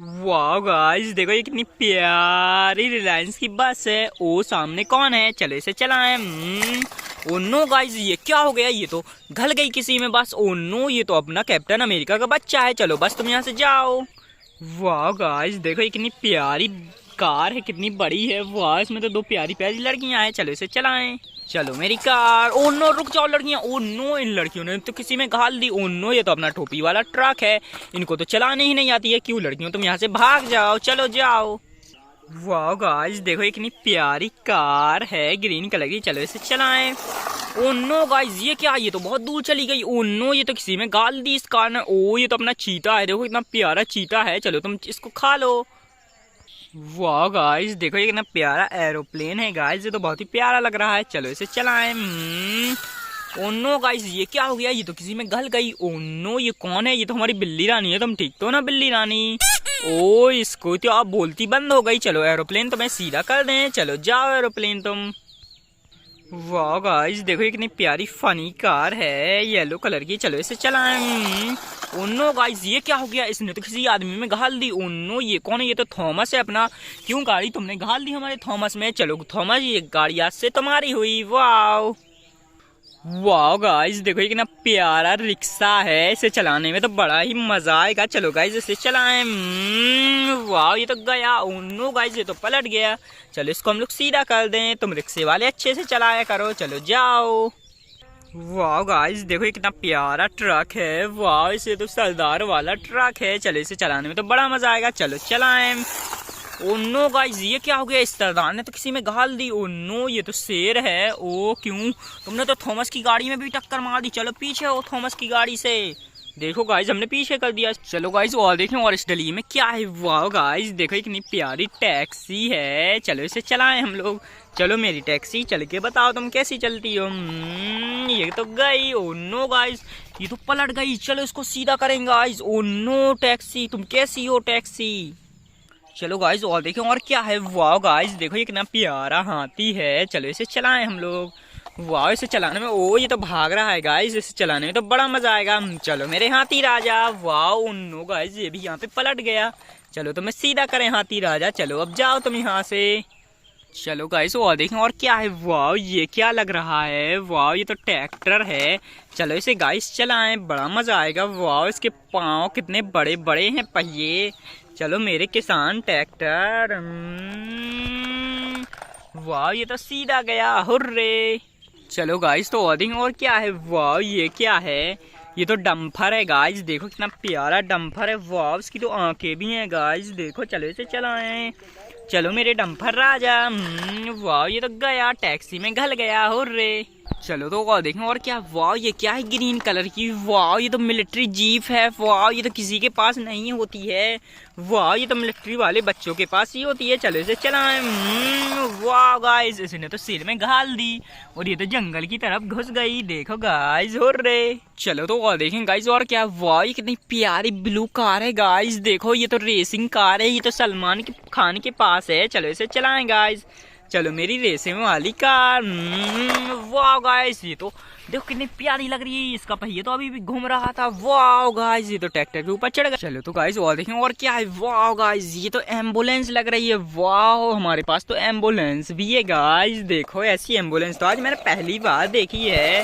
वाह गाइस देखो ये कितनी प्यारी रिलायंस की बस है। ओ सामने कौन है, चलो इसे चलाएं। ओ नो गाइस ये क्या हो गया, ये तो घल गई किसी में बस। ओ नो ये तो अपना कैप्टन अमेरिका का बच्चा है। चलो बस तुम यहाँ से जाओ। वाह गाइस देखो ये कितनी प्यारी कार है, कितनी बड़ी है। वाह इसमें तो दो प्यारी प्यारी लड़कियां हैं। चलो इसे चलाएं। चलो मेरी कार। ओ नो रुक जाओ लड़कियां। ओ नो इन लड़कियों ने तो किसी में घाल दी। ओ नो ये तो अपना टोपी वाला ट्रक है, इनको तो चलाने ही नहीं आती है। क्यों लड़कियों तुम यहाँ से भाग जाओ, चलो जाओ। वाह गाइस देखो ये कितनी प्यारी कार है ग्रीन कलर की। चलो इसे चलाएं। ओ नो गाइस ये क्या, ये तो बहुत दूर चली गई। ओ नो ये तो किसी में गाल दी इस कार ने। ओ ये तो अपना चीता है, देखो इतना प्यारा चीता है। चलो तुम इसको खा लो। वाह गाइस देखो ये कितना प्यारा एरोप्लेन है गाइस, ये तो बहुत ही प्यारा लग रहा है। चलो इसे चलाएं। ओ नो गाइस ये क्या हो गया, ये तो किसी में गल गई। ओ नो ये कौन है, ये तो हमारी बिल्ली रानी है। तुम ठीक तो ना बिल्ली रानी। ओ इसको तो आप बोलती बंद हो गई। चलो एरोप्लेन तुम्हें सीधा कर दें, चलो जाओ एरोप्लेन तुम। वाह गाइस देखो ये कितनी प्यारी फनी कार है येलो कलर की। चलो इसे चलाएं। ओ नो गाइस ये क्या हो गया, इसने तो किसी आदमी में घाल दी। ओ नो ये कौन है, ये तो थॉमस है अपना। क्यों गाड़ी तुमने घाल दी हमारे थॉमस में। चलो थॉमस ये गाड़ी आज से तुम्हारी हुई। वाह वाह गाइस देखो ये कितना प्यारा रिक्शा है, इसे चलाने में तो बड़ा ही मजा आएगा। चलो गाइस इसे चलाएं। वाह ये तो गया। ओ नो गाइस ये तो पलट गया। चलो इसको हम लोग सीधा कर दें, तुम रिक्शे वाले अच्छे से चलाया करो। चलो जाओ। वाह गाइस देखो ये कितना प्यारा ट्रक है। वाह इसे तो सरदार वाला ट्रक है। चलो इसे चलाने में तो बड़ा मजा आएगा। चलो चलाएं। ओ नो गाइस ये क्या हो गया, इस सरदार ने तो किसी में घाल दी। ओ नो ये तो शेर है। ओ क्यों, तुमने तो थॉमस की गाड़ी में भी टक्कर मार दी। चलो पीछे हो थॉमस की गाड़ी से। देखो गाइस हमने पीछे कर दिया। चलो गाइस और देखें और इस डली में क्या है। वाह गाइस देखो कितनी प्यारी टैक्सी है। चलो इसे चलाएं हम लोग। चलो मेरी टैक्सी चल के बताओ तुम कैसी चलती हो। ये तो गई। ओ नो गाइस ये तो पलट गई। चलो इसको सीधा करेंगे गाइस। ओ नो टैक्सी तुम कैसी हो टैक्सी। चलो गाइस और देखें और क्या है। वाह गाइस देखो ये कितना प्यारा हाथी है। चलो इसे चलाएं हम लोग। वाह इसे चलाने में, ओ ये तो भाग रहा है गाइस, इसे चलाने में तो बड़ा मजा आएगा। चलो मेरे हाथी राजा। वाह नो गाइस ये भी यहाँ पे पलट गया। चलो तुम्हें सीधा करें हाथी राजा। चलो अब जाओ तुम यहाँ से। चलो गाइस और देखें और क्या है। वाह ये क्या लग रहा है। वाह ये तो ट्रैक्टर है। चलो इसे गाइस चलाएं, बड़ा मजा आएगा। वाह इसके पाँव कितने बड़े बड़े हैं पहिए। चलो मेरे किसान ट्रैक्टर। वाह ये तो सीधा गया, हुर्रे। चलो गाइस तो और क्या है। वाह ये क्या है, ये तो डम्फर है गाइस, देखो कितना प्यारा डम्फर है। वाह इसकी तो आंखें भी हैं गाइस, देखो। चलो इसे चलाएं। चलो मेरे डम्फर राजा। वाह ये तो गया, टैक्सी में घल गया, हुर्रे। चलो तो और देखें और क्या। वाह ये क्या है, ग्रीन कलर की। वाह ये तो मिलिट्री जीप है। वाह ये तो किसी के पास नहीं होती है। वाह ये तो मिलिट्री वाले बच्चों के पास ही होती है। चलो इसे चलाएं। वाह गाइस इसने तो सिर में घाल दी और ये तो जंगल की तरफ घुस गई। देखो गाइस, हो रे। चलो तो और देखें गाइस और क्या। वाह ये कितनी प्यारी ब्लू कार है गाइस, देखो ये तो रेसिंग कार है। ये तो सलमान खान के पास है। चलो इसे चलाएं गाइस। चलो मेरी रेसिंग वाली कार। वाह गाइस ये तो देखो कितनी प्यारी लग रही है। इसका पहिया तो अभी भी घूम रहा था। वाह गाइस ये तो ट्रैक्टर के ऊपर चढ़ गया। चलो तो गाइस और देखें और क्या है। वाह गाइस ये तो एम्बुलेंस लग रही है। वाह हमारे पास तो एम्बुलेंस भी है गाइस, देखो ऐसी एम्बुलेंस तो आज मैंने पहली बार देखी है।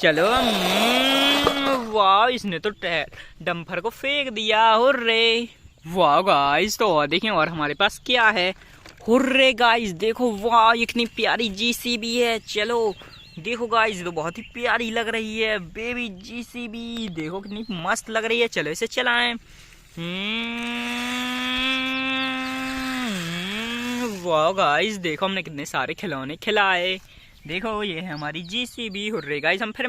चलो वाह इसने तो डंपर को फेंक दिया, हुर्रे। वाह गाइस तो और देखें और हमारे पास क्या है। हुर्रे गाइस देखो, वाह ये कितनी प्यारी जीसीबी है। चलो देखो गाइस ये तो बहुत ही प्यारी लग रही है, बेबी जीसीबी। देखो कितनी मस्त लग रही है। चलो इसे चलाएं। वाह गाइस देखो हमने कितने सारे खिलौने खिलाए। देखो ये है हमारी जीसीबी, हुर्रे गाइस। हम फिर